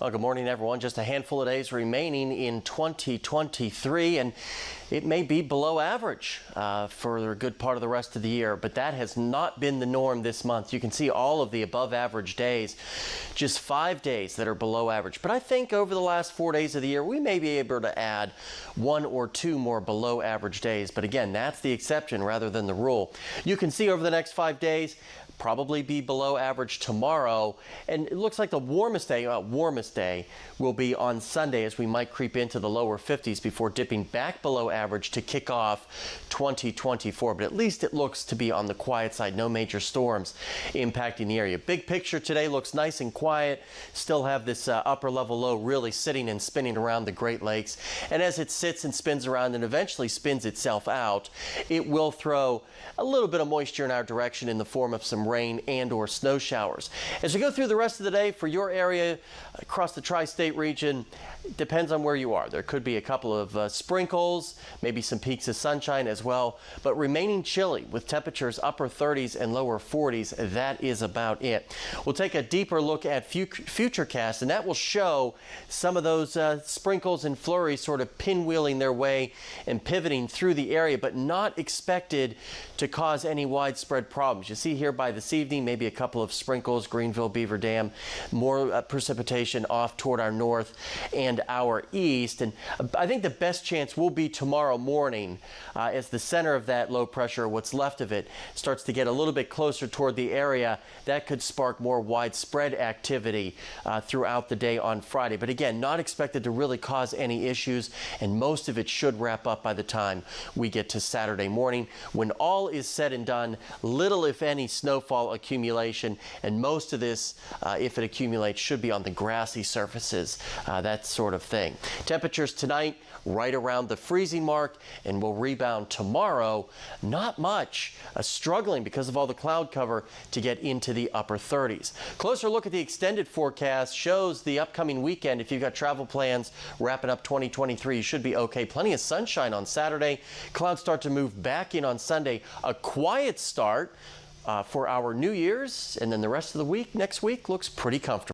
Well, good morning, everyone. Just a handful of days remaining in 2023, and it may be below average for a good part of the rest of the year, but that has not been the norm this month. You can see all of the above average days, just 5 days that are below average. But I think over the last 4 days of the year, we may be able to add 1 or 2 more below average days. But again, that's the exception rather than the rule. You can see over the next 5 days, probably be below average tomorrow, and it looks like the warmest day will be on Sunday, as we might creep into the lower 50s before dipping back below average to kick off 2024. But at least it looks to be on the quiet side. No major storms impacting the area. Big picture today looks nice and quiet. Still have this upper level low really sitting and spinning around the Great Lakes, and as it sits and spins around and eventually spins itself out, it will throw a little bit of moisture in our direction in the form of some rain and or snow showers. As we go through the rest of the day for your area across the tri-state region, it depends on where you are. There could be a couple of sprinkles, maybe some peaks of sunshine as well, but remaining chilly with temperatures upper 30s and lower 40s. That is about it. We'll take a deeper look at Futurecast, and that will show some of those sprinkles and flurries sort of pinwheeling their way and pivoting through the area, but not expected to cause any widespread problems. You see here by this evening, maybe a couple of sprinkles, Greenville, Beaver Dam, more precipitation off toward our north and our east. And I think the best chance will be tomorrow morning as the center of that low pressure, what's left of it, starts to get a little bit closer toward the area. That could spark more widespread activity throughout the day on Friday. But again, not expected to really cause any issues, and most of it should wrap up by the time we get to Saturday morning, when all is said and done. Little, if any, snowfall accumulation, and most of this, if it accumulates, should be on the grassy surfaces, that sort of thing. Temperatures tonight right around the freezing mark, and will rebound tomorrow. Not much, struggling because of all the cloud cover to get into the upper 30s. Closer look at the extended forecast shows the upcoming weekend. If you've got travel plans wrapping up 2023, you should be okay. Plenty of sunshine on Saturday. Clouds start to move back in on Sunday. A quiet start for our New Year's, and then the rest of the week, next week, looks pretty comfortable.